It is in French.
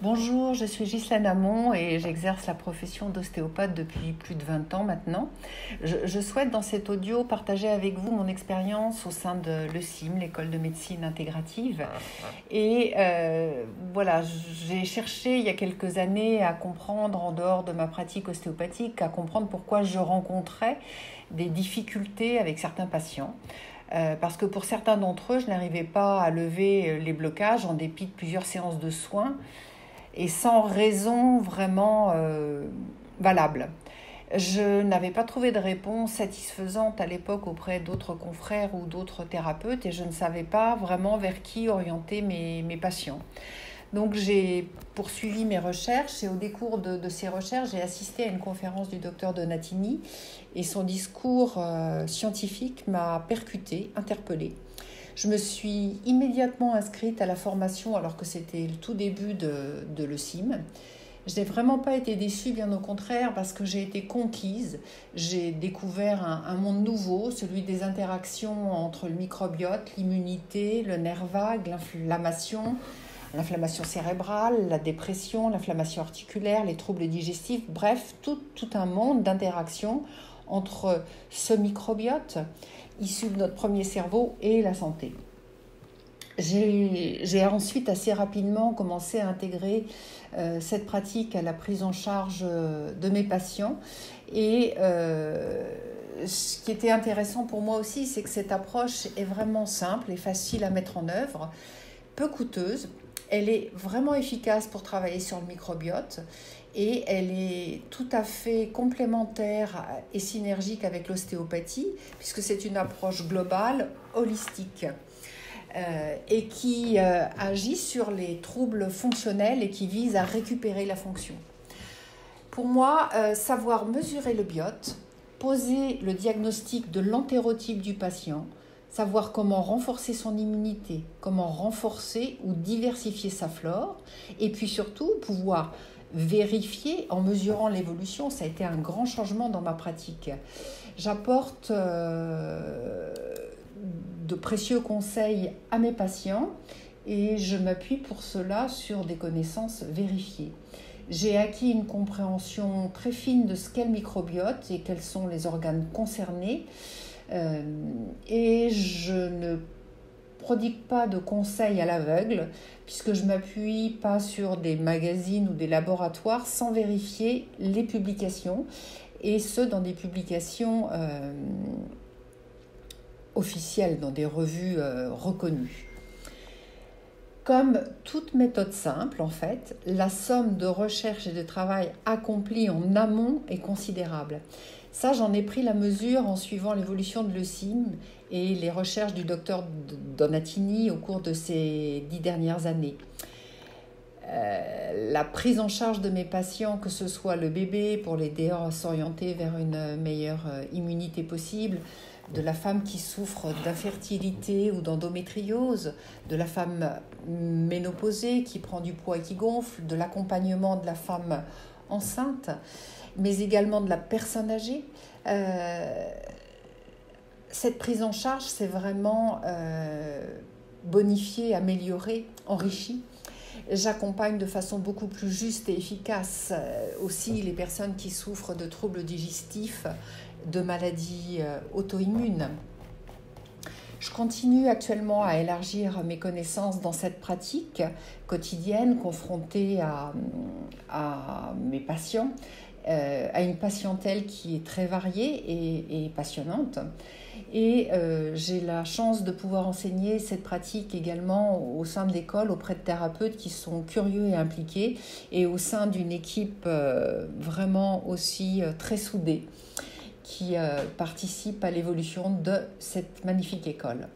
Bonjour, je suis Ghislaine Hamon et j'exerce la profession d'ostéopathe depuis plus de 20 ans maintenant. Je souhaite dans cet audio partager avec vous mon expérience au sein de l'ESIM, l'école de médecine intégrative. Et voilà, j'ai cherché il y a quelques années à comprendre, en dehors de ma pratique ostéopathique, à comprendre pourquoi je rencontrais des difficultés avec certains patients. Parce que pour certains d'entre eux, je n'arrivais pas à lever les blocages en dépit de plusieurs séances de soins et sans raison vraiment valable. Je n'avais pas trouvé de réponse satisfaisante à l'époque auprès d'autres confrères ou d'autres thérapeutes et je ne savais pas vraiment vers qui orienter mes patients. Donc j'ai poursuivi mes recherches et au décours de ces recherches, j'ai assisté à une conférence du docteur Donatini et son discours scientifique m'a percutée, interpellée. Je me suis immédiatement inscrite à la formation alors que c'était le tout début de l'ESIM. Je n'ai vraiment pas été déçue, bien au contraire, parce que j'ai été conquise. J'ai découvert un monde nouveau, celui des interactions entre le microbiote, l'immunité, le nerf vague, l'inflammation cérébrale, la dépression, l'inflammation articulaire, les troubles digestifs, bref, tout un monde d'interactions entre ce microbiote issu de notre premier cerveau et la santé. J'ai ensuite assez rapidement commencé à intégrer cette pratique à la prise en charge de mes patients et ce qui était intéressant pour moi aussi, c'est que cette approche est vraiment simple et facile à mettre en œuvre, peu coûteuse. Elle est vraiment efficace pour travailler sur le microbiote et elle est tout à fait complémentaire et synergique avec l'ostéopathie puisque c'est une approche globale, holistique et qui agit sur les troubles fonctionnels et qui vise à récupérer la fonction. Pour moi, savoir mesurer le biote, poser le diagnostic de l'entérotype du patient, savoir comment renforcer son immunité, comment renforcer ou diversifier sa flore, et puis surtout pouvoir vérifier en mesurant l'évolution. Ça a été un grand changement dans ma pratique. J'apporte de précieux conseils à mes patients et je m'appuie pour cela sur des connaissances vérifiées. J'ai acquis une compréhension très fine de ce qu'est le microbiote et quels sont les organes concernés. Et je ne prodigue pas de conseils à l'aveugle puisque je ne m'appuie pas sur des magazines ou des laboratoires sans vérifier les publications et ce dans des publications officielles, dans des revues reconnues. Comme toute méthode simple, en fait, la somme de recherche et de travail accompli en amont est considérable. Ça, j'en ai pris la mesure en suivant l'évolution de l'ESIM et les recherches du docteur Donatini au cours de ces 10 dernières années. La prise en charge de mes patients, que ce soit le bébé pour l'aider à s'orienter vers une meilleure immunité possible, de la femme qui souffre d'infertilité ou d'endométriose, de la femme ménopausée qui prend du poids et qui gonfle, de l'accompagnement de la femme enceinte, mais également de la personne âgée. Cette prise en charge, c'est vraiment bonifié, amélioré, enrichi. J'accompagne de façon beaucoup plus juste et efficace aussi les personnes qui souffrent de troubles digestifs, de maladies auto-immunes. Je continue actuellement à élargir mes connaissances dans cette pratique quotidienne, confrontée à mes patients, à une patientèle qui est très variée et passionnante. Et j'ai la chance de pouvoir enseigner cette pratique également au sein de l'école auprès de thérapeutes qui sont curieux et impliqués et au sein d'une équipe vraiment aussi très soudée qui participe à l'évolution de cette magnifique école.